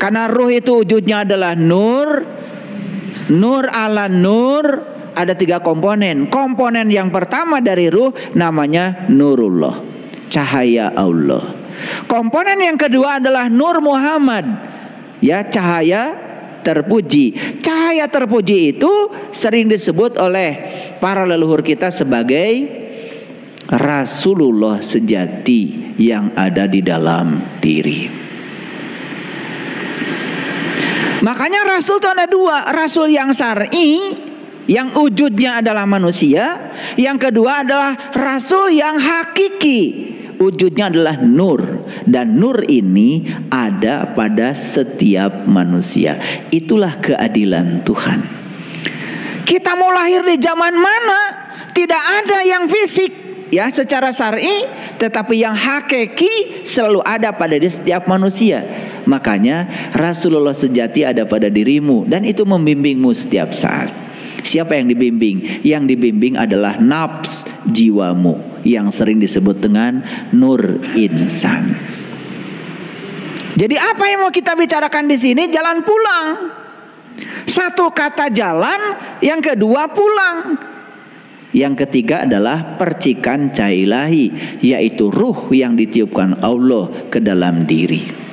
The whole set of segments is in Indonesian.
Karena ruh itu wujudnya adalah nur. Nur ala nur, ada 3 komponen. Komponen yang pertama dari ruh namanya nurullah, cahaya Allah. Komponen yang kedua adalah nur Muhammad, ya, cahaya terpuji. Cahaya terpuji itu sering disebut oleh para leluhur kita sebagai Rasulullah sejati yang ada di dalam diri. Makanya Rasul itu ada 2. Rasul yang syar'i, yang wujudnya adalah manusia. Yang kedua adalah Rasul yang hakiki, wujudnya adalah nur. Dan nur ini ada pada setiap manusia. Itulah keadilan Tuhan. Kita mau lahir di zaman mana, tidak ada yang fisik, ya, secara syar'i, tetapi yang hakiki selalu ada pada setiap manusia. Makanya Rasulullah sejati ada pada dirimu, dan itu membimbingmu setiap saat. Siapa yang dibimbing? Yang dibimbing adalah nafs, jiwamu, yang sering disebut dengan nur insan. Jadi apa yang mau kita bicarakan di sini? Jalan pulang. Satu kata jalan, yang kedua pulang. Yang ketiga adalah percikan cahaya ilahi, yaitu ruh yang ditiupkan Allah ke dalam diri.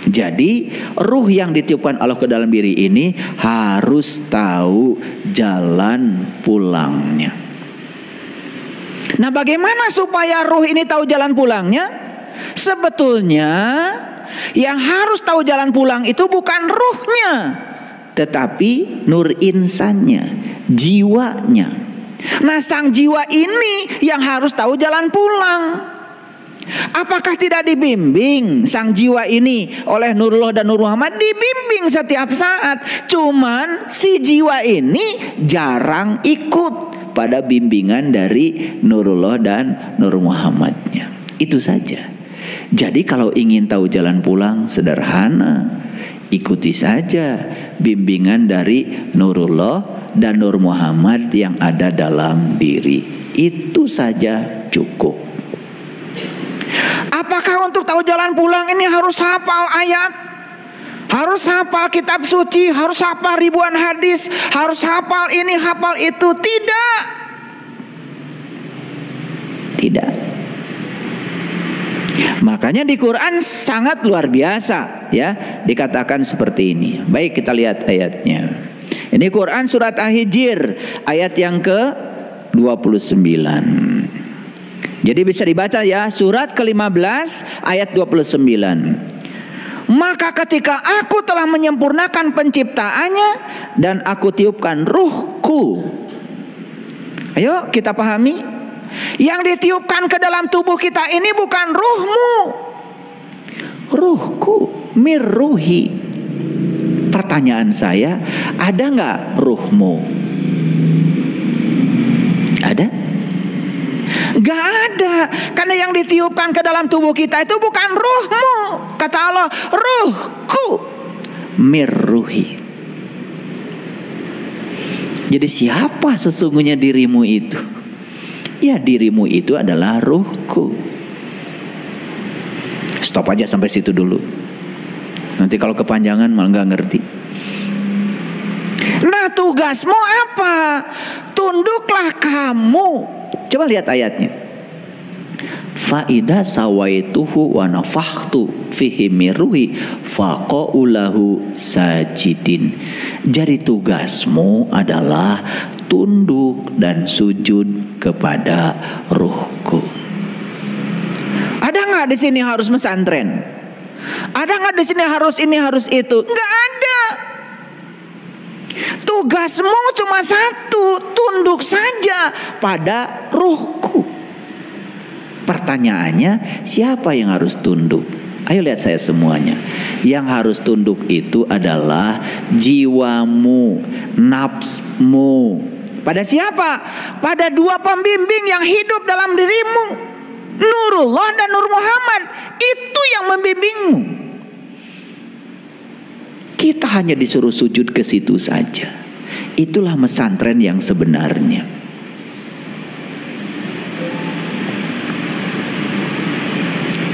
Jadi ruh yang ditiupkan Allah ke dalam diri ini harus tahu jalan pulangnya. Nah, bagaimana supaya ruh ini tahu jalan pulangnya? Sebetulnya yang harus tahu jalan pulang itu bukan ruhnya, tetapi nur insannya, jiwanya. Nah, sang jiwa ini yang harus tahu jalan pulang. Apakah tidak dibimbing sang jiwa ini oleh Nurullah dan Nur Muhammad? Dibimbing setiap saat. Cuman si jiwa ini jarang ikut pada bimbingan dari Nurullah dan Nur Muhammadnya. Itu saja. Jadi kalau ingin tahu jalan pulang, sederhana. Ikuti saja bimbingan dari Nurullah dan Nur Muhammad yang ada dalam diri. Itu saja cukup. Apakah untuk tahu jalan pulang ini harus hafal ayat? Harus hafal kitab suci? Harus hafal ribuan hadis? Harus hafal ini, hafal itu? Tidak. Tidak. Makanya di Quran sangat luar biasa, ya, dikatakan seperti ini. Baik, kita lihat ayatnya. Ini Quran surat Al-Hijr ayat yang ke-29. Jadi bisa dibaca, ya, surat ke-15 ayat 29. Maka ketika aku telah menyempurnakan penciptaannya dan aku tiupkan ruhku. Ayo kita pahami. Yang ditiupkan ke dalam tubuh kita ini bukan ruhmu. Ruhku, mirruhi. Pertanyaan saya, ada nggak ruhmu? Ada? Gak ada. Karena yang ditiupkan ke dalam tubuh kita itu bukan ruhmu. Kata Allah, ruhku, mirruhi. Jadi siapa sesungguhnya dirimu itu? Ya, dirimu itu adalah ruhku. Stop aja sampai situ dulu. Nanti kalau kepanjangan malah gak ngerti. Nah, tugasmu apa? Tunduklah kamu. Coba lihat ayatnya. Faida sawaituhu wa nafakhtu fihi mirruhi faqaulahu sajidin. Jadi tugasmu adalah tunduk dan sujud kepada ruhku. Ada nggak di sini harus pesantren? Ada nggak di sini harus ini harus itu? Nggak ada. Tugasmu cuma satu, tunduk saja pada ruhku. Pertanyaannya, siapa yang harus tunduk? Ayo lihat saya semuanya. Yang harus tunduk itu adalah jiwamu, nafsmu. Pada siapa? Pada dua pembimbing yang hidup dalam dirimu, Nurullah dan Nur Muhammad. Itu yang membimbingmu. Kita hanya disuruh sujud ke situ saja. Itulah pesantren yang sebenarnya.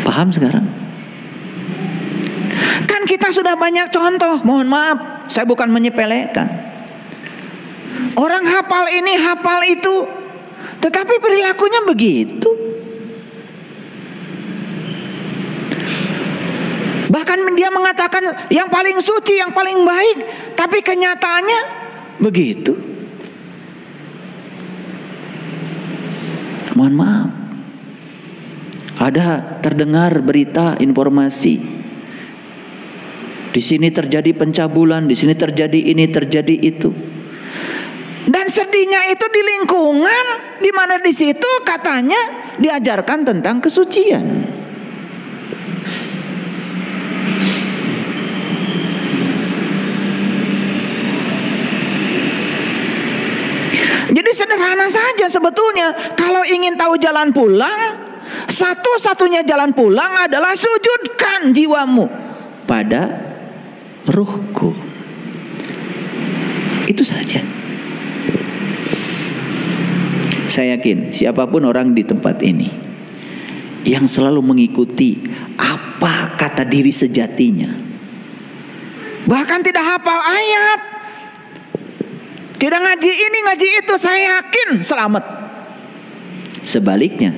Paham sekarang? Kan Kan kita sudah banyak contoh, mohon maaf, saya bukan menyepelekan. Orang hafal ini, hafal itu, tetapi perilakunya begitu. Bahkan dia mengatakan yang paling suci, yang paling baik, tapi kenyataannya begitu. Mohon maaf, ada terdengar berita, informasi, di sini terjadi pencabulan, di sini terjadi ini, terjadi itu. Dan sedihnya itu di lingkungan di mana di situ katanya diajarkan tentang kesucian. Jadi sederhana saja sebetulnya. Kalau ingin tahu jalan pulang, satu-satunya jalan pulang adalah sujudkan jiwamu pada Ruhku. Itu saja. Saya yakin siapapun orang di tempat ini yang selalu mengikuti apa kata diri sejatinya, bahkan tidak hafal ayat, tidak ngaji ini ngaji itu, saya yakin selamat. Sebaliknya,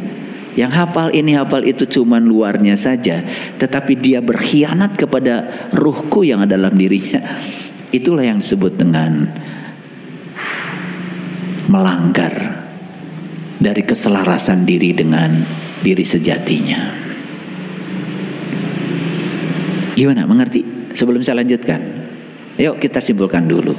yang hafal ini hafal itu cuman luarnya saja, tetapi dia berkhianat kepada ruhku yang ada dalam dirinya. Itulah yang disebut dengan melanggar dari keselarasan diri dengan diri sejatinya. Gimana, mengerti? Sebelum saya lanjutkan, yuk kita simpulkan dulu.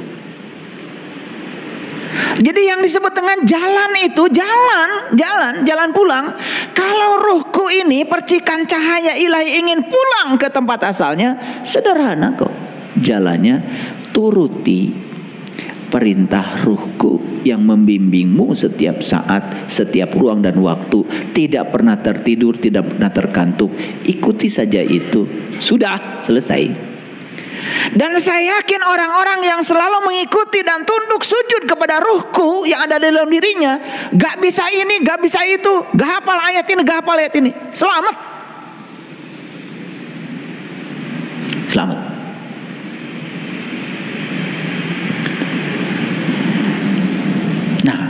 Jadi yang disebut dengan jalan itu jalan pulang. Kalau ruhku ini percikan cahaya ilahi ingin pulang ke tempat asalnya, sederhana kok. Jalannya turuti perintah ruhku yang membimbingmu setiap saat, setiap ruang dan waktu, tidak pernah tertidur, tidak pernah terkantuk. Ikuti saja itu, sudah selesai. Dan saya yakin orang-orang yang selalu mengikuti dan tunduk sujud kepada ruhku yang ada dalam dirinya, gak bisa ini, gak bisa itu, gak hafal ayat ini, gak hafal ayat ini, selamat. Selamat. Nah,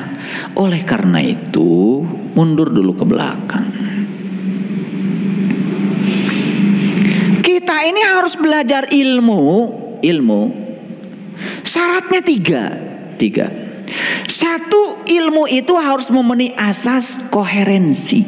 oleh karena itu mundur dulu ke belakang. Kita ini harus belajar ilmu. Syaratnya tiga. Satu, ilmu itu harus memenuhi asas koherensi.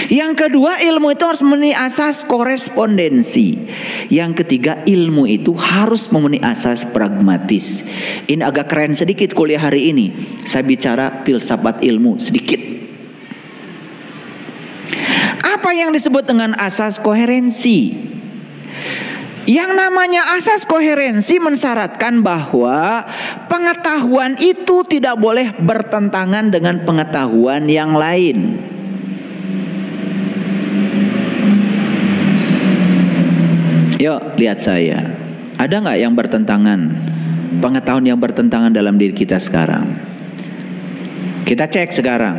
Yang kedua, ilmu itu harus memenuhi asas korespondensi. Yang ketiga, ilmu itu harus memenuhi asas pragmatis. Ini agak keren sedikit kuliah hari ini. Saya bicara filsafat ilmu sedikit. Apa yang disebut dengan asas koherensi? Yang namanya asas koherensi mensyaratkan bahwa pengetahuan itu tidak boleh bertentangan dengan pengetahuan yang lain. Yuk lihat saya, ada nggak yang bertentangan, pengetahuan yang bertentangan dalam diri kita sekarang? Kita cek sekarang.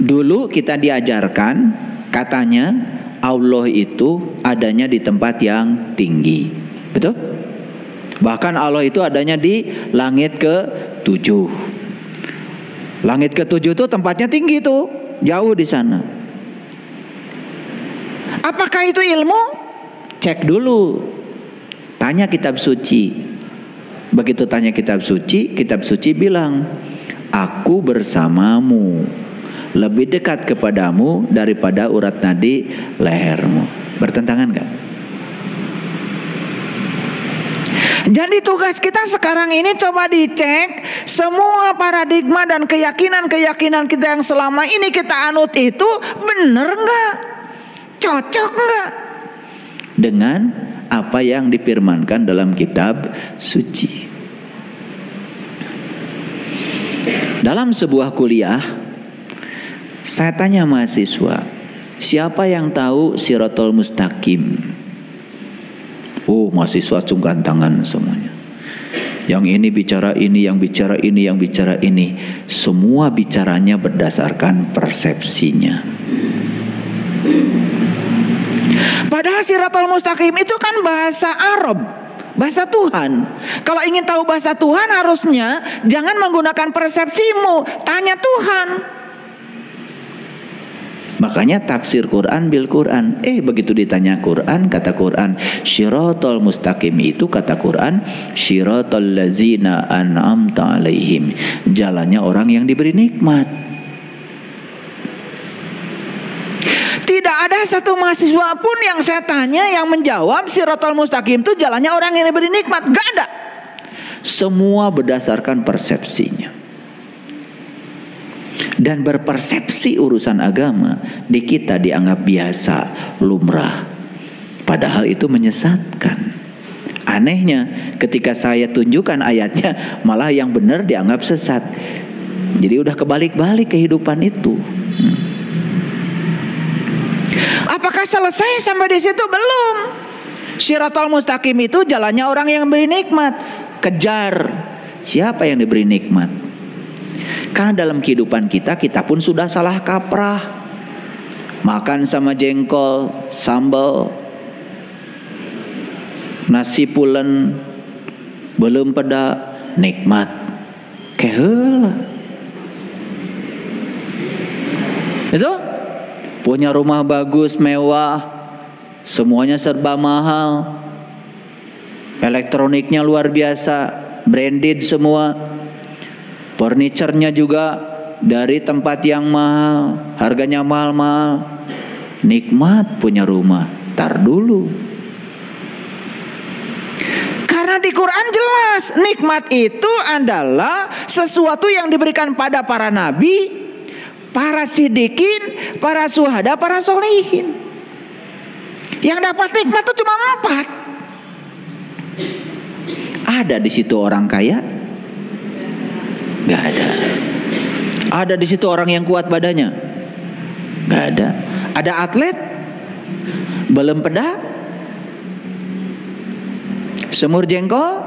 Dulu kita diajarkan katanya Allah itu adanya di tempat yang tinggi, betul? Bahkan Allah itu adanya di langit ke-7. Langit ke-7 itu tempatnya tinggi tuh, jauh di sana. Apakah itu ilmu? Cek dulu. Tanya kitab suci. Begitu tanya kitab suci bilang, aku bersamamu, lebih dekat kepadamu daripada urat nadi lehermu. Bertentangan gak? Jadi tugas kita sekarang ini coba dicek semua paradigma dan keyakinan-keyakinan kita yang selama ini kita anut itu benar gak? Cocok gak dengan apa yang difirmankan dalam kitab suci? Dalam sebuah kuliah, saya tanya mahasiswa, siapa yang tahu Shirathul Mustaqim? Oh, mahasiswa cungkan tangan semuanya. Yang ini bicara ini, yang bicara ini, yang bicara ini. Semua bicaranya berdasarkan persepsinya. Padahal Siratal Mustaqim itu kan bahasa Arab, bahasa Tuhan. Kalau ingin tahu bahasa Tuhan harusnya jangan menggunakan persepsimu, tanya Tuhan. Makanya tafsir Quran bil Quran. Begitu ditanya Quran, kata Quran Syiratal Mustaqim itu, kata Quran Syiratal lazina an'amta alaihim, jalannya orang yang diberi nikmat. Tidak ada satu mahasiswa pun yang saya tanya yang menjawab Syiratal Mustaqim itu jalannya orang yang diberi nikmat. Gak ada. Semua berdasarkan persepsinya. Dan berpersepsi urusan agama di kita dianggap biasa, lumrah. Padahal itu menyesatkan. Anehnya ketika saya tunjukkan ayatnya, malah yang benar dianggap sesat. Jadi udah kebalik-balik kehidupan itu. Apakah selesai sampai di situ? Belum. Syiratal Mustaqim itu jalannya orang yang beri nikmat. Kejar siapa yang diberi nikmat. Karena dalam kehidupan kita pun sudah salah kaprah. Makan sama jengkol, sambal, nasi pulen, belum peda, nikmat. Keheula. Itu punya rumah bagus, mewah, semuanya serba mahal, elektroniknya luar biasa, branded semua, furniturnya juga dari tempat yang mahal, harganya mahal-mahal. Nikmat punya rumah, tar dulu. Karena di Quran jelas nikmat itu adalah sesuatu yang diberikan pada para nabi, para sidikin, para syuhada, para solihin. Yang dapat nikmat itu cuma 4. Ada di situ orang kaya? Gak ada. Ada di situ orang yang kuat badannya? Gak ada. Ada atlet? Belum peda? Semur jengkol?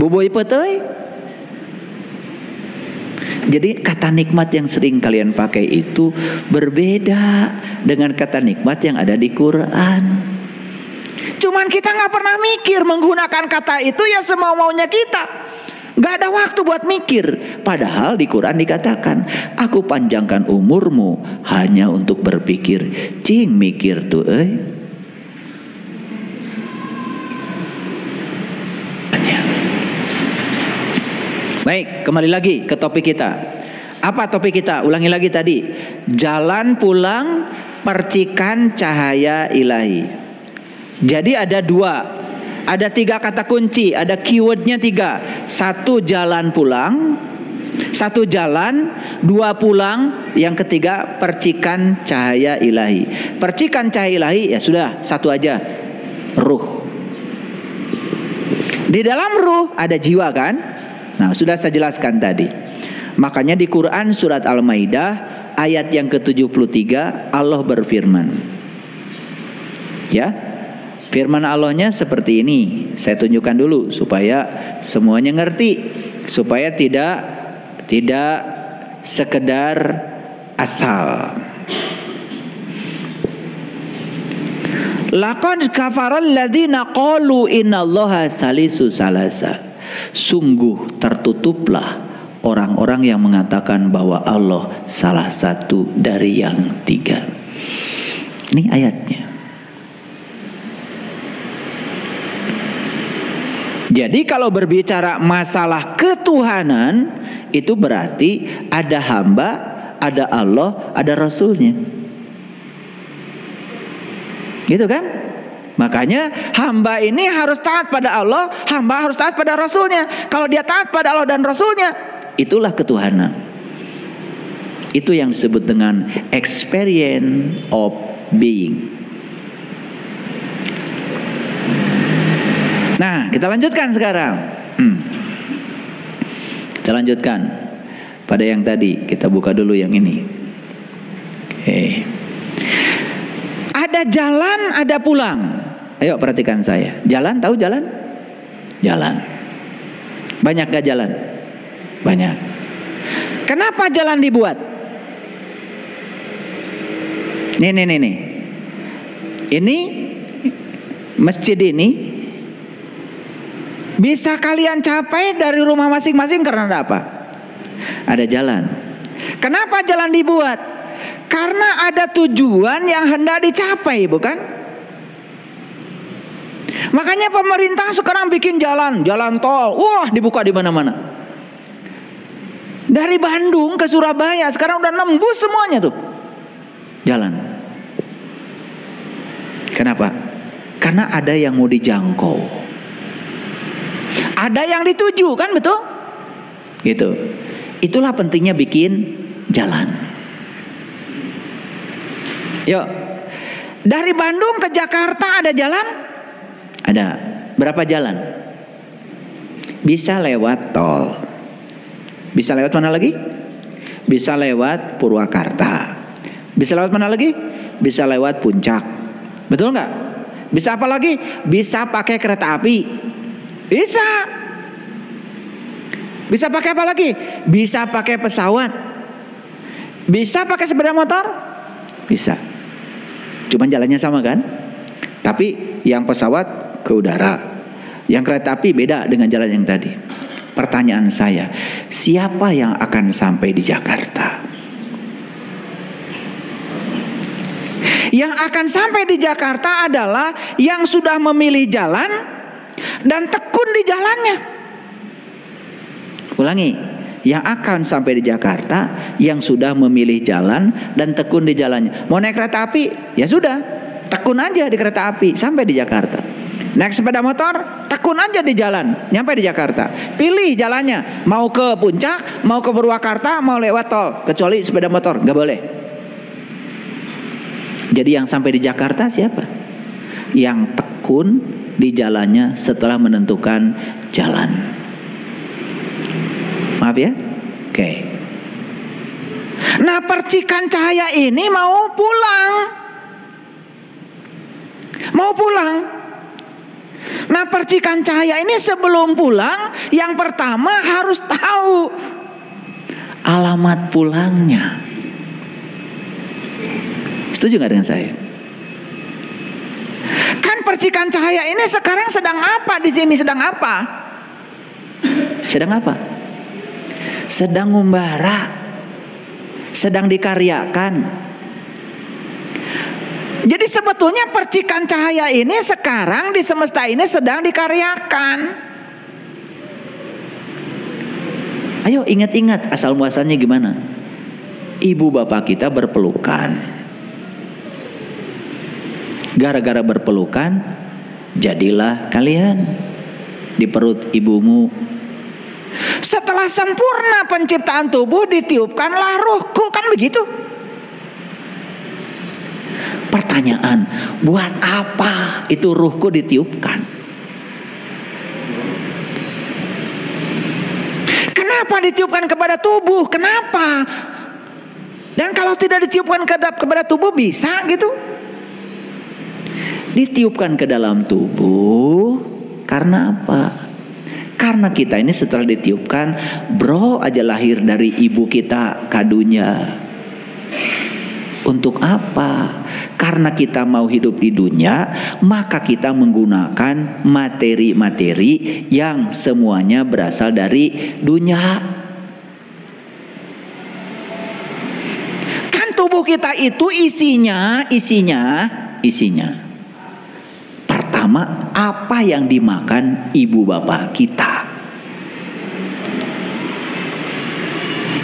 Bubui petei? Jadi kata nikmat yang sering kalian pakai itu berbeda dengan kata nikmat yang ada di Quran. Cuman kita gak pernah mikir menggunakan kata itu ya semau-maunya kita. Gak ada waktu buat mikir. Padahal di Quran dikatakan, aku panjangkan umurmu hanya untuk berpikir. Cing mikir tuh Baik, kembali lagi ke topik kita. Apa topik kita? Ulangi lagi tadi. Jalan pulang percikan cahaya ilahi. Jadi ada 2. Ada 3 kata kunci, ada keywordnya 3. 1 jalan pulang, 1 jalan, 2 pulang, yang ketiga percikan cahaya ilahi. Percikan cahaya ilahi ya sudah 1 aja, ruh. Di dalam ruh ada jiwa kan? Nah sudah saya jelaskan tadi. Makanya di Quran surat Al-Maidah ayat yang ke-73 Allah berfirman. Ya. Firman Allahnya seperti ini. Saya tunjukkan dulu supaya semuanya ngerti, supaya tidak sekedar asal. Laqad kafaral ladzina qalu innallaha salisu salasa. Sungguh tertutuplah orang-orang yang mengatakan bahwa Allah salah satu dari yang 3. Ini ayatnya. Jadi kalau berbicara masalah ketuhanan, itu berarti ada hamba, ada Allah, ada Rasulnya. Gitu kan? Makanya hamba ini harus taat pada Allah, hamba harus taat pada Rasulnya. Kalau dia taat pada Allah dan Rasulnya, itulah ketuhanan. Itu yang disebut dengan experience of being. Nah, kita lanjutkan sekarang. Kita lanjutkan pada yang tadi. Kita buka dulu yang ini. Oke. Ada jalan, ada pulang. Ayo perhatikan saya. Jalan, tahu jalan? Jalan. Banyak gak jalan? Banyak. Kenapa jalan dibuat? Nih. Ini masjid ini bisa kalian capai dari rumah masing-masing karena ada apa? Ada jalan. Kenapa jalan dibuat? Karena ada tujuan yang hendak dicapai, bukan? Makanya pemerintah sekarang bikin jalan tol. Wah, dibuka di mana-mana. Dari Bandung ke Surabaya sekarang udah nembus semuanya tuh jalan. Kenapa? Karena ada yang mau dijangkau, ada yang dituju, kan, betul? Gitu. Itulah pentingnya bikin jalan. Yuk, dari Bandung ke Jakarta ada jalan? Ada. Berapa jalan? Bisa lewat tol. Bisa lewat mana lagi? Bisa lewat Purwakarta. Bisa lewat mana lagi? Bisa lewat Puncak. Betul nggak? Bisa apa lagi? Bisa pakai kereta api. Bisa. Bisa pakai apa lagi? Bisa pakai pesawat. Bisa pakai sepeda motor? Bisa. Cuman jalannya sama, kan? Tapi yang pesawat ke udara, yang kereta api beda dengan jalan yang tadi. Pertanyaan saya, siapa yang akan sampai di Jakarta? Yang akan sampai di Jakarta adalah yang sudah memilih jalan dan tekun di jalannya. Ulangi, yang akan sampai di Jakarta yang sudah memilih jalan dan tekun di jalannya. Mau naik kereta api? Ya sudah, tekun aja di kereta api sampai di Jakarta. Naik sepeda motor, tekun aja di jalan, nyampe di Jakarta. Pilih jalannya, mau ke Puncak, mau ke Purwakarta, mau lewat tol. Kecuali sepeda motor, gak boleh. Jadi yang sampai di Jakarta siapa? Yang tekun di jalannya setelah menentukan jalan. Maaf ya. Oke. Nah, percikan cahaya ini mau pulang. Mau pulang. Nah, percikan cahaya ini sebelum pulang, yang pertama harus tahu alamat pulangnya. Setuju gak dengan saya? Kan percikan cahaya ini sekarang sedang apa di sini? Sedang apa? Sedang apa? Sedang ngumbara, sedang dikaryakan. Jadi sebetulnya percikan cahaya ini sekarang di semesta ini sedang dikaryakan. Ayo ingat-ingat asal muasalnya gimana? Ibu bapak kita berpelukan. Gara-gara berpelukan, jadilah kalian di perut ibumu. Setelah sempurna penciptaan tubuh, ditiupkanlah ruhku, kan begitu? Pertanyaan, buat apa itu ruhku ditiupkan? Kenapa ditiupkan kepada tubuh? Kenapa? Dan kalau tidak ditiupkan kepada tubuh bisa gitu? Ditiupkan ke dalam tubuh karena apa? Karena kita ini setelah ditiupkan, bro aja lahir dari ibu kita kadunya. Untuk apa? Karena kita mau hidup di dunia, maka kita menggunakan materi-materi yang semuanya berasal dari dunia. Kan tubuh kita itu isinya. Pertama, apa yang dimakan ibu bapak kita.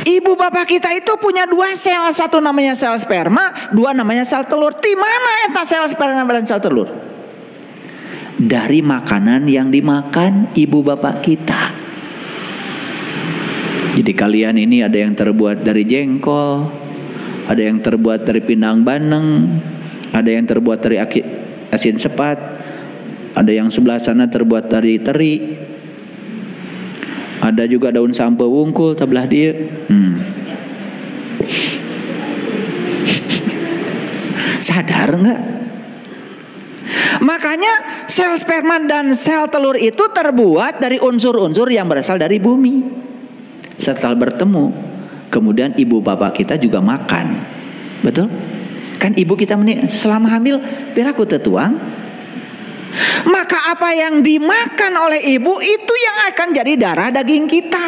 Ibu bapak kita itu punya dua sel, satu namanya sel sperma, dua namanya sel telur. Di mana eta sel sperma dan sel telur? Dari makanan yang dimakan ibu bapak kita. Jadi kalian ini ada yang terbuat dari jengkol, ada yang terbuat dari pindang bandeng, ada yang terbuat dari asin sepat, ada yang sebelah sana terbuat dari teri. Ada juga daun sampe wungkul sebelah dia. Sadar nggak? Makanya sel sperma dan sel telur itu terbuat dari unsur-unsur yang berasal dari bumi. Setelah bertemu, kemudian ibu bapak kita juga makan. Betul? Kan ibu kita selama hamil, piraku tetuang. Maka apa yang dimakan oleh ibu itu yang akan jadi darah daging kita.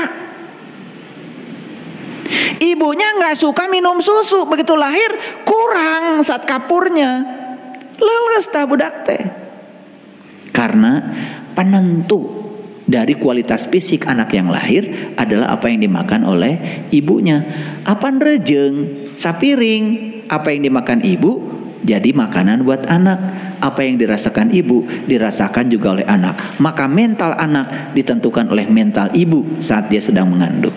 Ibunya nggak suka minum susu, begitu lahir kurang zat kapurnya, leles tah budak teh. Karena penentu dari kualitas fisik anak yang lahir adalah apa yang dimakan oleh ibunya. Apan rejeng sapiring, apa yang dimakan ibu jadi makanan buat anak. Apa yang dirasakan ibu dirasakan juga oleh anak. Maka mental anak ditentukan oleh mental ibu saat dia sedang mengandung.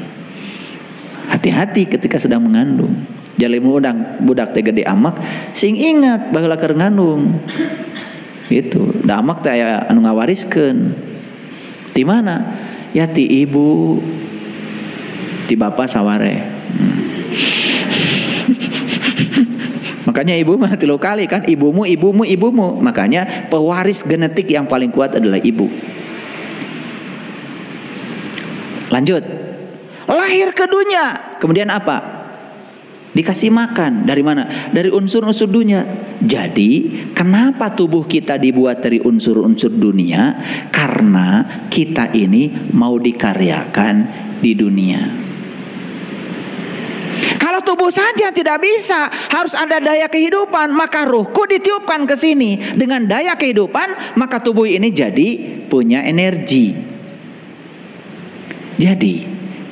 Hati-hati ketika sedang mengandung. Jalem budak teh gede amak sing ingat baheula keur ngandung. Gitu. Da amak teh aya anu ngawariskeun. Di mana? Ya ti ibu, ti bapak saware. Makanya ibu mah 3 kali kan, ibumu. Makanya pewaris genetik yang paling kuat adalah ibu. Lanjut. Lahir ke dunia, kemudian apa? Dikasih makan. Dari mana? Dari unsur-unsur dunia. Jadi kenapa tubuh kita dibuat dari unsur-unsur dunia? Karena kita ini mau dikaryakan di dunia. Kalau tubuh saja tidak bisa, harus ada daya kehidupan, maka ruhku ditiupkan ke sini dengan daya kehidupan, maka tubuh ini jadi punya energi. Jadi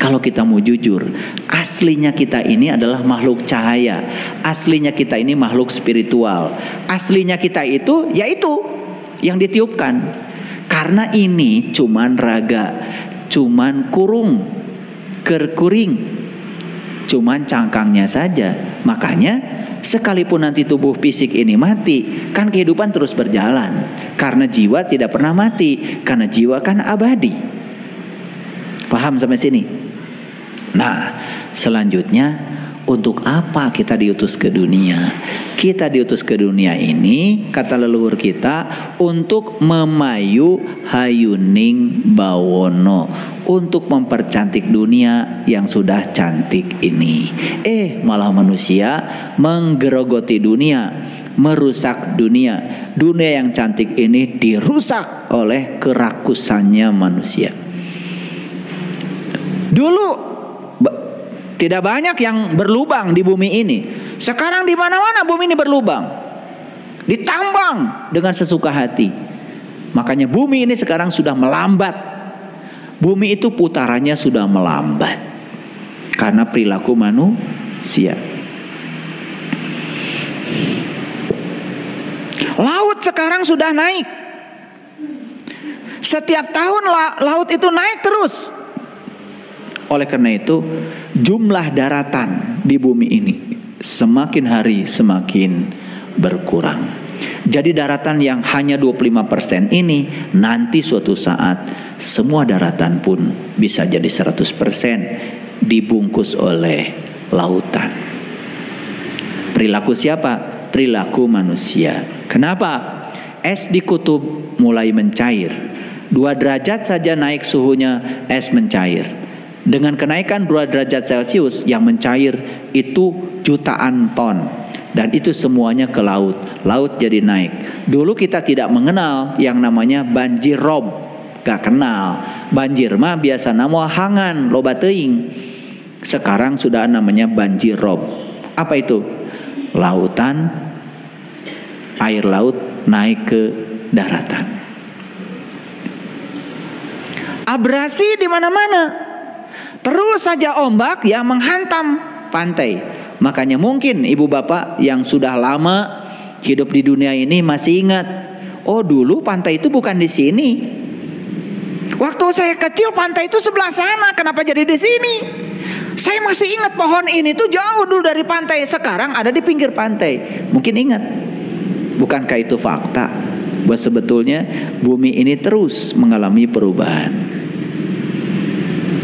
kalau kita mau jujur, aslinya kita ini adalah makhluk cahaya. Aslinya kita ini makhluk spiritual. Aslinya kita itu yaitu yang ditiupkan. Karena ini cuman raga, cuman kurung, kerkuring, cuman cangkangnya saja. Makanya sekalipun nanti tubuh fisik ini mati, kan kehidupan terus berjalan. Karena jiwa tidak pernah mati, karena jiwa kan abadi. Paham sampai sini? Nah, selanjutnya untuk apa kita diutus ke dunia? Kita diutus ke dunia ini, kata leluhur kita, untuk memayu hayuning bawono, untuk mempercantik dunia yang sudah cantik ini. Malah manusia menggerogoti dunia, merusak dunia. Dunia yang cantik ini dirusak oleh kerakusannya manusia. Dulu tidak banyak yang berlubang di bumi ini. Sekarang di mana-mana bumi ini berlubang, ditambang dengan sesuka hati. Makanya bumi ini sekarang sudah melambat. Bumi itu putarannya sudah melambat karena perilaku manusia. Laut sekarang sudah naik. Setiap tahun laut itu naik terus. Oleh karena itu, jumlah daratan di bumi ini semakin hari semakin berkurang. Jadi daratan yang hanya 25% ini, nanti suatu saat semua daratan pun bisa jadi 100% dibungkus oleh lautan. Perilaku siapa? Perilaku manusia. Kenapa? Es di kutub mulai mencair. 2 derajat saja naik suhunya, es mencair. Dengan kenaikan 2 derajat Celcius yang mencair itu jutaan ton. Dan itu semuanya ke laut. Laut jadi naik. Dulu kita tidak mengenal yang namanya banjir rob. Gak kenal. Banjir mah biasa nama hangan, loba teuing. Sekarang sudah namanya banjir rob. Apa itu? Lautan, air laut naik ke daratan. Abrasi di mana-mana. Terus saja ombak yang menghantam pantai. Makanya mungkin ibu bapak yang sudah lama hidup di dunia ini masih ingat, oh dulu pantai itu bukan di sini. Waktu saya kecil pantai itu sebelah sana, kenapa jadi di sini? Saya masih ingat pohon ini tuh jauh dulu dari pantai, sekarang ada di pinggir pantai. Mungkin ingat. Bukankah itu fakta bahwa sebetulnya bumi ini terus mengalami perubahan?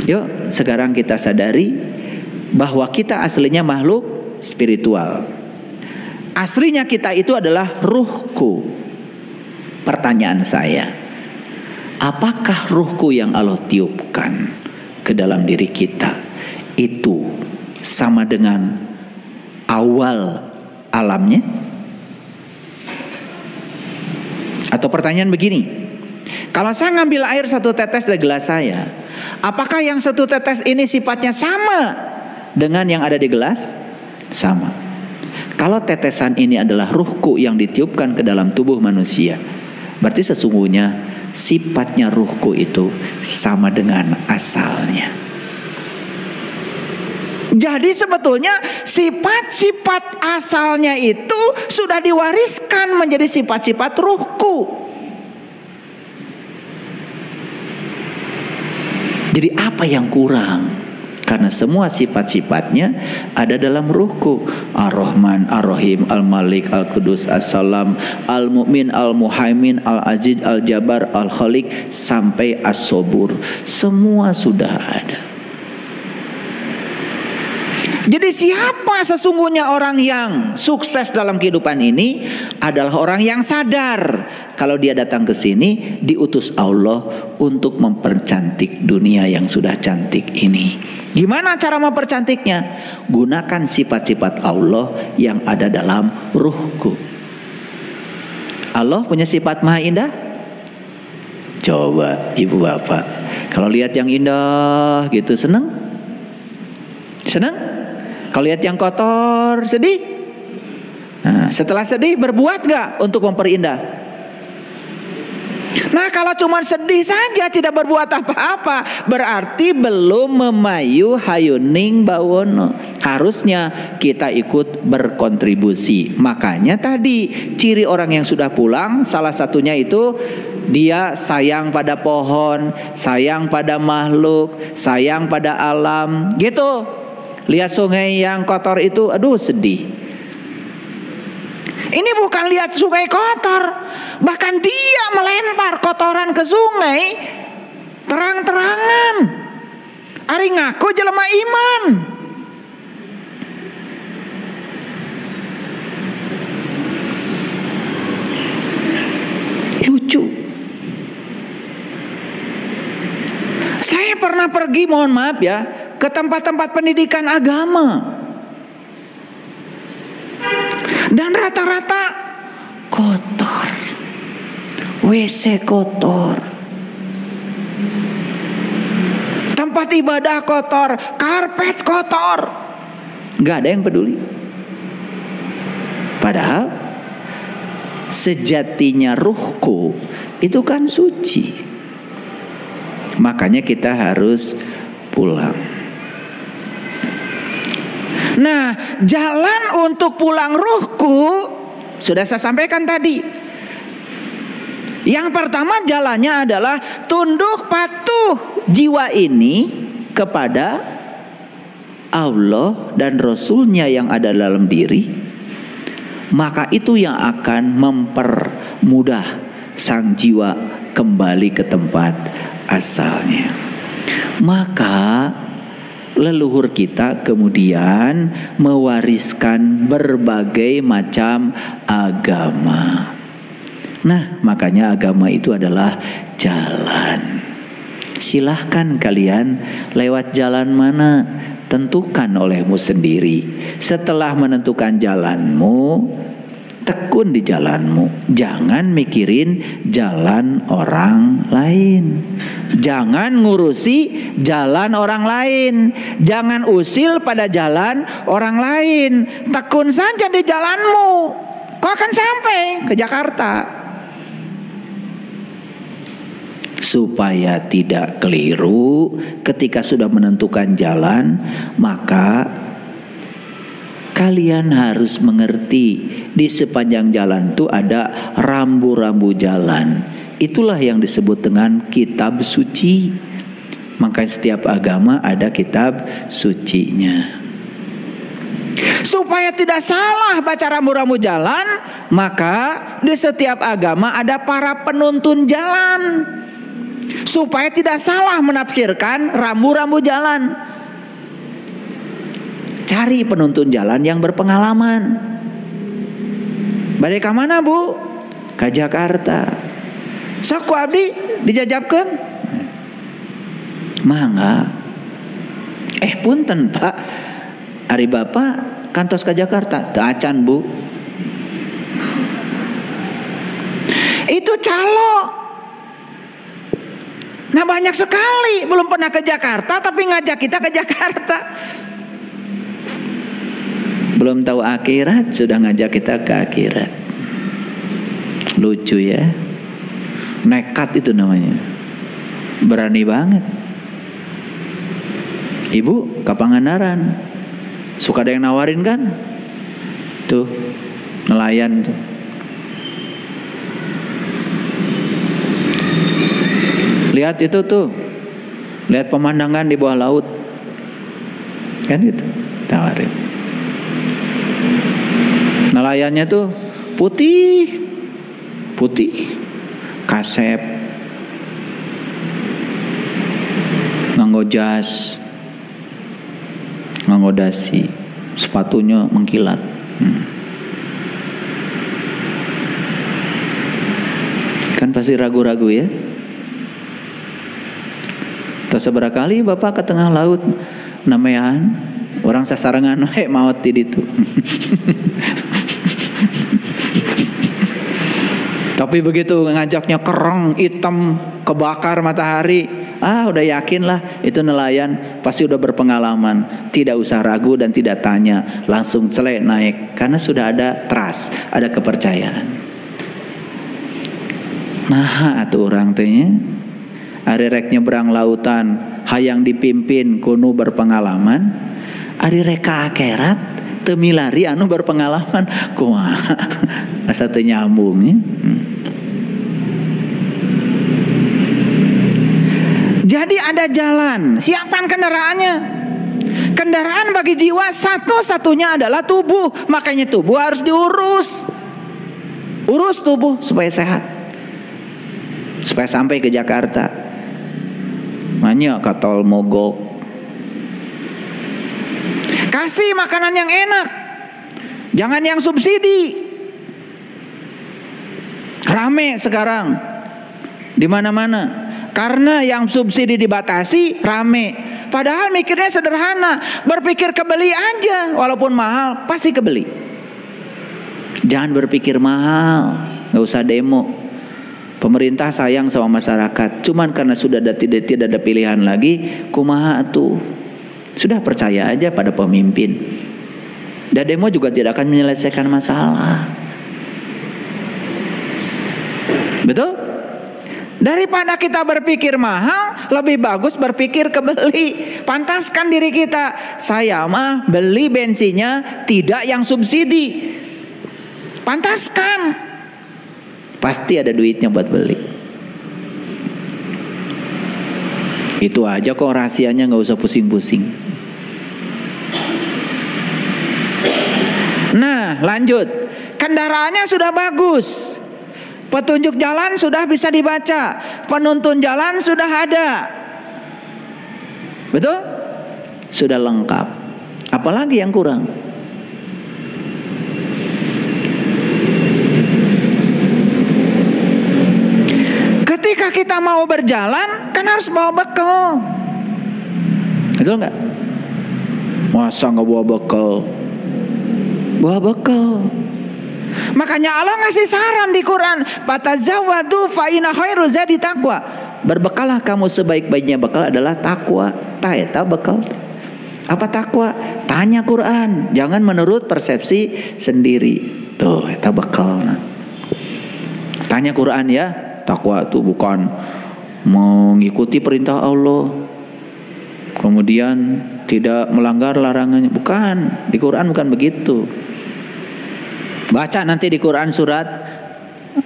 Yuk sekarang kita sadari bahwa kita aslinya makhluk spiritual. Aslinya kita itu adalah ruhku. Pertanyaan saya, apakah ruhku yang Allah tiupkan ke dalam diri kita itu sama dengan awal alamnya? Atau pertanyaan begini, kalau saya ngambil air 1 tetes dari gelas saya, apakah yang 1 tetes ini sifatnya sama dengan yang ada di gelas? Sama. Kalau tetesan ini adalah ruhku yang ditiupkan ke dalam tubuh manusia, berarti sesungguhnya sifatnya ruhku itu sama dengan asalnya. Jadi sebetulnya sifat-sifat asalnya itu sudah diwariskan menjadi sifat-sifat ruhku. Jadi apa yang kurang? Karena semua sifat-sifatnya ada dalam ruhku. Ar-Rahman, Ar-Rahim, Al-Malik, Al-Qudus, As-Salam, Al-Mu'min, Al-Muhaimin, Al-Aziz, Al-Jabbar, Al-Khaliq, sampai As-Sobur. Semua sudah ada. Jadi siapa sesungguhnya orang yang sukses dalam kehidupan ini? Adalah orang yang sadar kalau dia datang ke sini diutus Allah untuk mempercantik dunia yang sudah cantik ini. Gimana cara mempercantiknya? Gunakan sifat-sifat Allah yang ada dalam ruhku. Allah punya sifat maha indah? Coba ibu bapak, kalau lihat yang indah gitu senang? Senang? Kalau lihat yang kotor, sedih. Nah, setelah sedih berbuat gak untuk memperindah? Nah, kalau cuma sedih saja tidak berbuat apa-apa, berarti belum memayu hayuning bawono. Harusnya kita ikut berkontribusi. Makanya tadi ciri orang yang sudah pulang salah satunya itu dia sayang pada pohon, sayang pada makhluk, sayang pada alam, gitu. Lihat sungai yang kotor itu, aduh sedih. Ini bukan lihat sungai kotor, bahkan dia melempar kotoran ke sungai terang-terangan. Ari ngaku jelema iman. Lucu. Saya pernah pergi, mohon maaf ya, ke tempat-tempat pendidikan agama, dan rata-rata kotor, WC kotor, tempat ibadah kotor, karpet kotor, nggak ada yang peduli. Padahal sejatinya ruhku itu kan suci. Makanya kita harus pulang. Nah, jalan untuk pulang ruhku sudah saya sampaikan tadi. Yang pertama jalannya adalah tunduk patuh jiwa ini kepada Allah dan Rasulnya yang ada dalam diri. Maka itu yang akan mempermudah sang jiwa kembali ke tempat asalnya. Maka leluhur kita kemudian mewariskan berbagai macam agama. Nah, makanya agama itu adalah jalan. Silahkan kalian lewat jalan mana, tentukan olehmu sendiri. Setelah menentukan jalanmu, tekun di jalanmu. Jangan mikirin jalan orang lain. Jangan ngurusi jalan orang lain. Jangan usil pada jalan orang lain. Tekun saja di jalanmu. Kau akan sampai ke Jakarta. Supaya tidak keliru ketika sudah menentukan jalan, maka kalian harus mengerti di sepanjang jalan itu ada rambu-rambu jalan. Itulah yang disebut dengan kitab suci. Maka setiap agama ada kitab sucinya. Supaya tidak salah baca rambu-rambu jalan, maka di setiap agama ada para penuntun jalan. Supaya tidak salah menafsirkan rambu-rambu jalan. Cari penuntun jalan yang berpengalaman. Balik ke mana, Bu? Ke Jakarta. Sok abdi dijajabkeun. Mangga. Punten Pak, ari Bapak kantos ke Jakarta. Teu acan, Bu. Itu calo. Nah banyak sekali belum pernah ke Jakarta tapi ngajak kita ke Jakarta. Belum tahu akhirat sudah ngajak kita ke akhirat. Lucu ya. Nekat itu namanya. Berani banget. Ibu ke Pangandaran, suka ada yang nawarin kan? Tuh nelayan tuh. Lihat itu tuh, lihat pemandangan di bawah laut, kan gitu, tawarin. Nelayannya tuh putih, kasep, nganggo jas, nganggo dasi, sepatunya mengkilat. Kan pasti ragu-ragu ya. Terus seberapa kali Bapak ke tengah laut namean orang sasarangan maut di ditu. Tapi begitu ngajaknya kereng, hitam, kebakar matahari, udah yakin lah itu nelayan pasti udah berpengalaman, tidak usah ragu dan tidak tanya, langsung celek naik karena sudah ada trust, ada kepercayaan. Nah atuh orang tehnya ari rek nyebrang lautan hayang dipimpin kuno berpengalaman, ari rek ka akhirat teu milari anu berpengalaman kumaha asa teu nyambung ya. Jadi ada jalan, siapkan kendaraannya. Kendaraan bagi jiwa satu-satunya adalah tubuh, makanya tubuh harus diurus. Urus tubuh supaya sehat, supaya sampai ke Jakarta. Banyak katol mogok. Kasih makanan yang enak, jangan yang subsidi. Rame sekarang di mana-mana. Karena yang subsidi dibatasi, rame. Padahal mikirnya sederhana, berpikir kebeli aja, walaupun mahal pasti kebeli. Jangan berpikir mahal, nggak usah demo. Pemerintah sayang sama masyarakat, cuman karena sudah tidak ada pilihan lagi, kumaha tuh. Sudah percaya aja pada pemimpin. Dan demo juga tidak akan menyelesaikan masalah. Betul? Daripada kita berpikir mahal, lebih bagus berpikir kebeli. Pantaskan diri kita, saya mah beli bensinnya tidak yang subsidi. Pantaskan, pasti ada duitnya buat beli. Itu aja kok rahasianya, gak usah pusing-pusing. Nah lanjut, kendaraannya sudah bagus, petunjuk jalan sudah bisa dibaca, penuntun jalan sudah ada. Betul? Sudah lengkap. Apalagi yang kurang? Ketika kita mau berjalan, kan harus bawa bekal. Betul nggak? Masa nggak bawa bekal? Bawa bekal. Makanya Allah ngasih saran di Quran, fatazawwadu fa inna khairu zadi taqwa. Berbekalah kamu, sebaik-baiknya bekal adalah takwa. Ta bekal. Apa takwa? Tanya Quran, jangan menurut persepsi sendiri. Tuh, eta bekal. Tanya Quran ya. Takwa itu bukan mengikuti perintah Allah, kemudian tidak melanggar larangannya. Bukan, di Quran bukan begitu. Baca nanti di Quran surat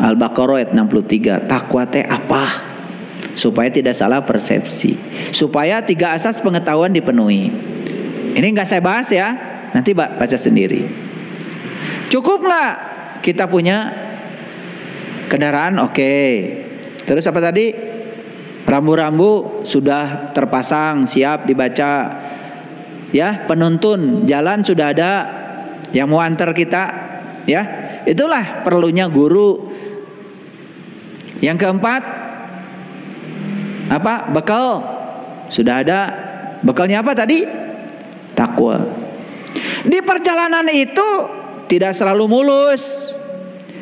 Al-Baqarah ayat 63. Takwa teh apa? Supaya tidak salah persepsi, supaya 3 asas pengetahuan dipenuhi. Ini nggak saya bahas ya, nanti baca sendiri. Cukup nggak kita punya kendaraan? Oke. Terus apa tadi? Rambu-rambu sudah terpasang, siap dibaca. Ya, penuntun jalan sudah ada yang mau antar kita. Ya, itulah perlunya guru. Yang keempat, apa? Bekal sudah ada. Bekalnya apa tadi? Takwa. Di perjalanan itu tidak selalu mulus,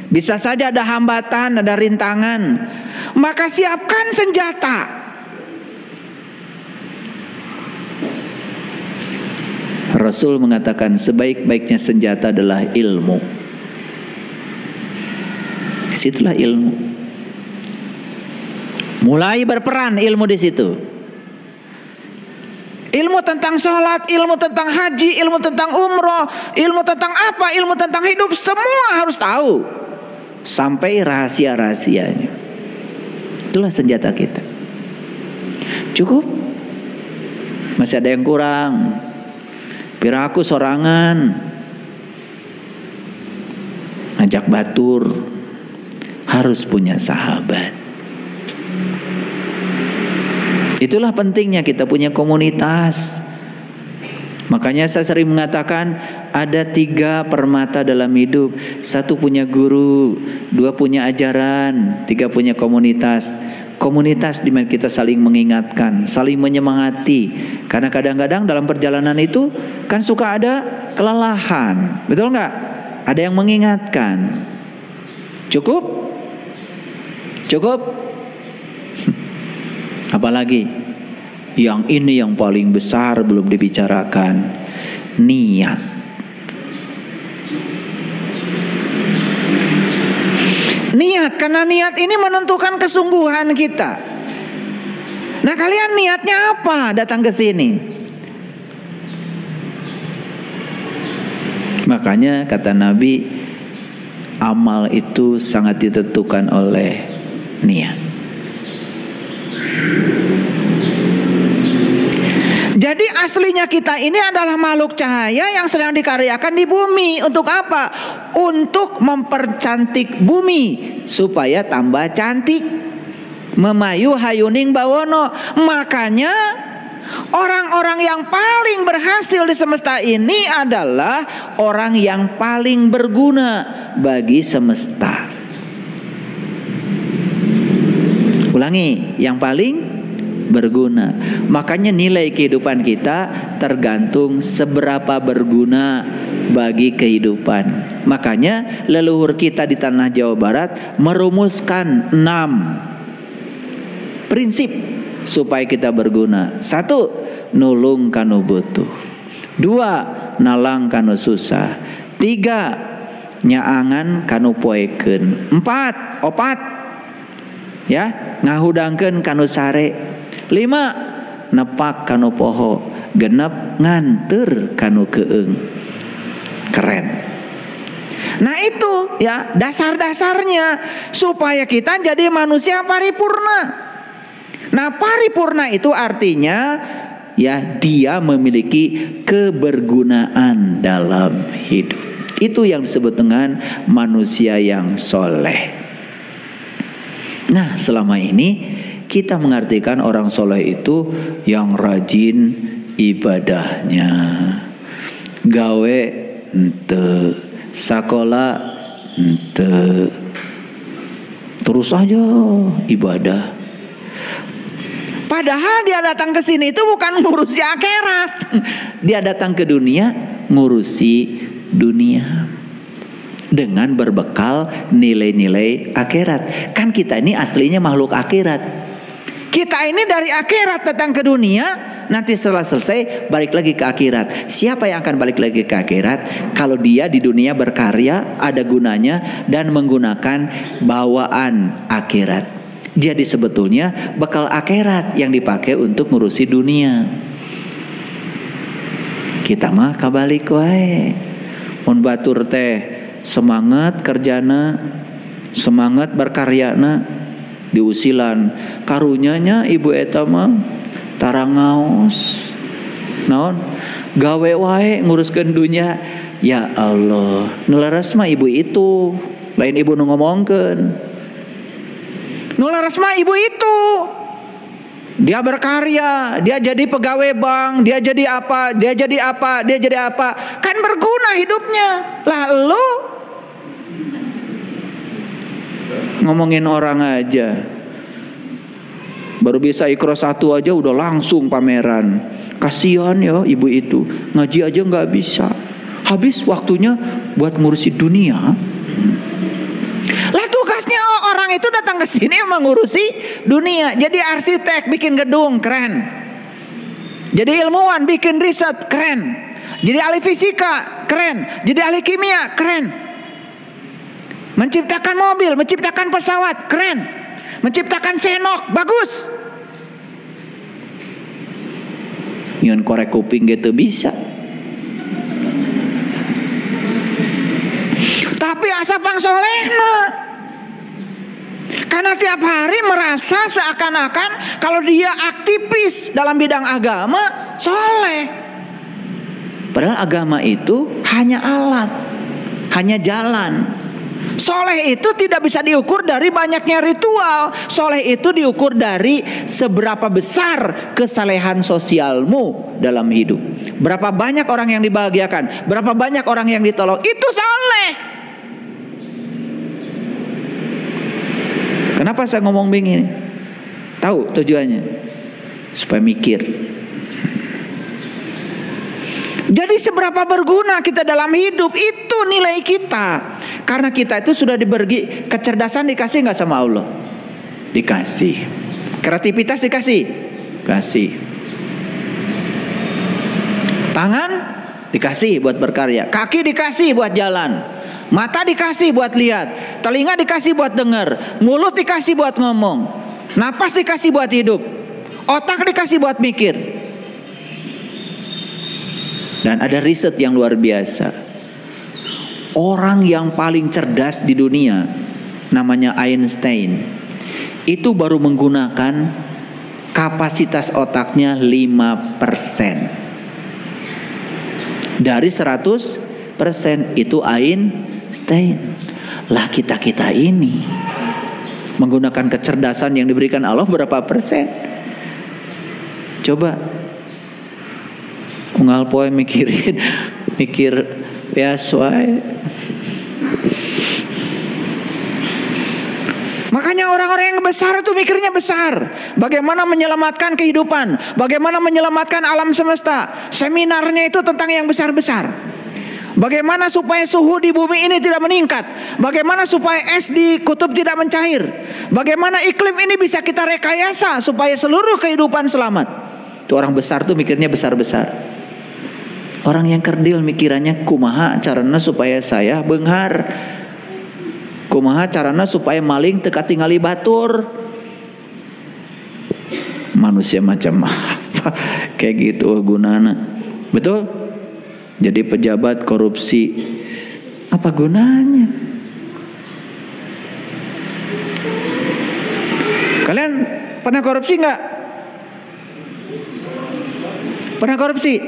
Bisa saja ada hambatan, ada rintangan. Maka siapkan senjata. Rasul mengatakan sebaik-baiknya senjata adalah ilmu. Situlah ilmu. Mulai berperan ilmu di situ. Ilmu tentang sholat, ilmu tentang haji, ilmu tentang umroh, ilmu tentang apa, ilmu tentang hidup, semua harus tahu. Sampai rahasia-rahasianya. Itulah senjata kita. Cukup? Masih ada yang kurang? Piraku sorangan, ngajak batur, harus punya sahabat. Itulah pentingnya kita punya komunitas. Makanya saya sering mengatakan ada 3 permata dalam hidup. 1 punya guru, 2 punya ajaran, 3 punya komunitas. Komunitas di mana kita saling mengingatkan, saling menyemangati. Karena kadang-kadang dalam perjalanan itu kan suka ada kelelahan, betul nggak? Ada yang mengingatkan. Cukup? Cukup? Apalagi? Yang ini yang paling besar belum dibicarakan, niat. Niat, karena niat ini menentukan kesungguhan kita. Nah, kalian niatnya apa datang ke sini? Makanya kata Nabi, amal itu sangat ditentukan oleh niat. Jadi aslinya kita ini adalah makhluk cahaya yang sedang dikaryakan di bumi. Untuk apa? Untuk mempercantik bumi supaya tambah cantik. Memayu hayuning bawono. Makanya orang-orang yang paling berhasil di semesta ini adalah orang yang paling berguna bagi semesta. Ulangi, yang paling berguna. Makanya nilai kehidupan kita tergantung seberapa berguna bagi kehidupan. Makanya leluhur kita di tanah Jawa Barat merumuskan 6 prinsip supaya kita berguna. 1, nulung kanu butuh. 2, nalang kanu susah. 3, nyaangan kanu poekeun. 4, opat ya, ngahudangkeun kanu sare. 5, nepak kanu poho. 6, nganter kanu keung. Keren. Nah itu ya dasar-dasarnya supaya kita jadi manusia paripurna. Nah paripurna itu artinya ya dia memiliki kebergunaan dalam hidup. Itu yang disebut dengan manusia yang soleh. Nah selama ini kita mengartikan orang soleh itu yang rajin ibadahnya, gawe ente, sakola ente, terus aja ibadah. Padahal dia datang ke sini itu bukan ngurusi akhirat, dia datang ke dunia ngurusi dunia dengan berbekal nilai-nilai akhirat. Kan kita ini aslinya makhluk akhirat. Kita ini dari akhirat datang ke dunia, nanti setelah selesai balik lagi ke akhirat. Siapa yang akan balik lagi ke akhirat? Kalau dia di dunia berkarya, ada gunanya dan menggunakan bawaan akhirat. Jadi sebetulnya bekal akhirat yang dipakai untuk ngurusi dunia. Kita mah kabalik wae. Mun batur teh semangat kerjana, semangat berkaryana, diusilan karunyanya ibu eta mah tarangaos naon gawe wae nguruskeun dunya. Ya Allah, nu leres mah ibu itu, lain ibu nu ngomongkeun. Nu leres mah ibu itu, dia berkarya, dia jadi pegawai bank, dia jadi apa, dia jadi apa, dia jadi apa, kan berguna hidupnya. Lalu ngomongin orang aja, baru bisa Iqra 1 aja udah langsung pameran. Kasihan ya ibu itu, ngaji aja nggak bisa, habis waktunya buat ngurusi dunia. itu datang ke sini mengurusi dunia. Jadi arsitek bikin gedung, keren. Jadi ilmuwan bikin riset, keren. Jadi ahli fisika, keren. Jadi ahli kimia, keren. Menciptakan mobil, menciptakan pesawat, keren. Menciptakan senok, bagus. Nyon korek kuping gitu bisa. Tapi asa pang solehna. Karena tiap hari merasa seakan-akan kalau dia aktivis dalam bidang agama, soleh. Padahal agama itu hanya alat, hanya jalan. Soleh itu tidak bisa diukur dari banyaknya ritual. Soleh itu diukur dari seberapa besar kesalehan sosialmu dalam hidup. Berapa banyak orang yang dibahagiakan, berapa banyak orang yang ditolong. Itu soleh. Kenapa saya ngomong begini? Tahu tujuannya? Supaya mikir. Jadi seberapa berguna kita dalam hidup, itu nilai kita. Karena kita itu sudah diberi kecerdasan, dikasih gak sama Allah? Dikasih. Kreativitas dikasih? Kasih. Tangan dikasih buat berkarya. Kaki dikasih buat jalan. Mata dikasih buat lihat. Telinga dikasih buat dengar. Mulut dikasih buat ngomong. Napas dikasih buat hidup. Otak dikasih buat mikir. Dan ada riset yang luar biasa. Orang yang paling cerdas di dunia, namanya Einstein, itu baru menggunakan kapasitas otaknya 5%. Dari 100% itu Einstein. Lah kita ini menggunakan kecerdasan yang diberikan Allah berapa persen? Coba unggal poe mikir biasa wae. Makanya orang-orang yang besar itu mikirnya besar. Bagaimana menyelamatkan kehidupan, bagaimana menyelamatkan alam semesta. Seminarnya itu tentang yang besar-besar. Bagaimana supaya suhu di bumi ini tidak meningkat, bagaimana supaya es di kutub tidak mencair, bagaimana iklim ini bisa kita rekayasa supaya seluruh kehidupan selamat. Itu orang besar tuh mikirnya besar-besar. Orang yang kerdil mikirannya kumaha carana supaya saya beunghar, kumaha carana supaya maling teu katingali batur. Manusia macam apa kayak gitu gunana. Betul? Jadi pejabat korupsi apa gunanya? Kalian pernah korupsi nggak? Pernah korupsi?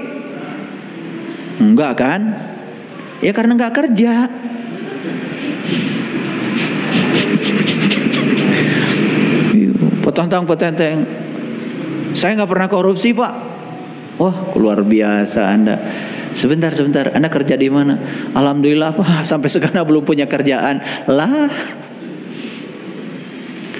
Enggak kan? Ya karena enggak kerja. Potong-potong. Saya enggak pernah korupsi, Pak. Wah, luar biasa Anda. Sebentar, Anda kerja di mana? Alhamdulillah, Pak, sampai sekarang belum punya kerjaan. Lah.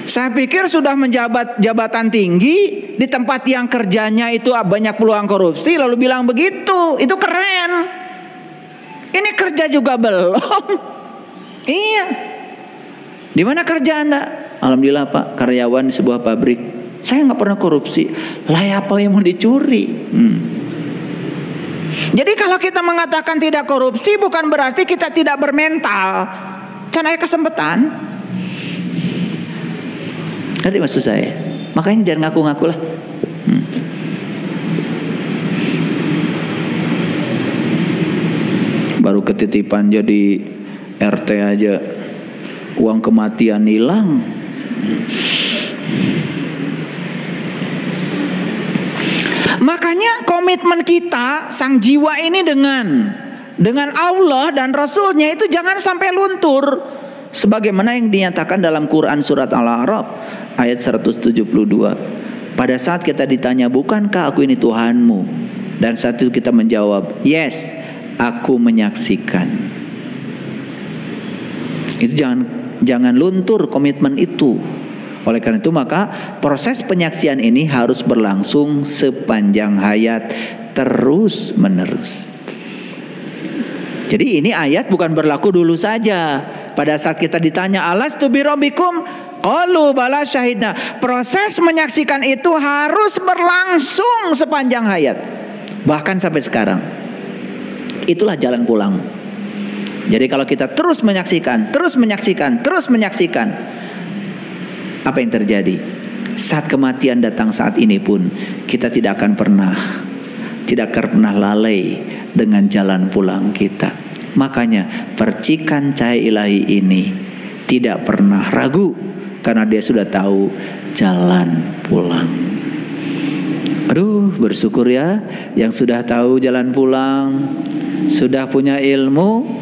Saya pikir sudah menjabat jabatan tinggi di tempat yang kerjanya itu banyak peluang korupsi, lalu bilang begitu. Itu keren. Ini kerja juga belum. Iya. Di mana kerja Anda? Alhamdulillah, Pak, karyawan di sebuah pabrik. Saya nggak pernah korupsi. Lah apa yang mau dicuri? Jadi kalau kita mengatakan tidak korupsi bukan berarti kita tidak bermental. Can aya kesempatan. Ngerti maksud saya? Makanya jangan ngaku-ngaku lah. Baru ketitipan jadi RT aja uang kematian hilang. Makanya komitmen kita sang jiwa ini dengan Allah dan Rasulnya itu jangan sampai luntur. Sebagaimana yang dinyatakan dalam Quran surat Al-A'raf ayat 172. Pada saat kita ditanya, bukankah aku ini Tuhanmu? Dan saat itu kita menjawab, yes, aku menyaksikan. Itu jangan luntur komitmen itu. Oleh karena itu maka proses penyaksian ini harus berlangsung sepanjang hayat, terus menerus. Jadi ini ayat bukan berlaku dulu saja. Pada saat kita ditanya alastu birabbikum, Qalu bala syahidna. Proses menyaksikan itu harus berlangsung sepanjang hayat, bahkan sampai sekarang. Itulah jalan pulang. Jadi kalau kita terus menyaksikan, apa yang terjadi? Saat kematian datang saat ini pun kita tidak akan pernah lalai dengan jalan pulang kita. Makanya percikan cahaya ilahi ini tidak pernah ragu, karena dia sudah tahu jalan pulang. Aduh, bersyukur ya yang sudah tahu jalan pulang, sudah punya ilmu,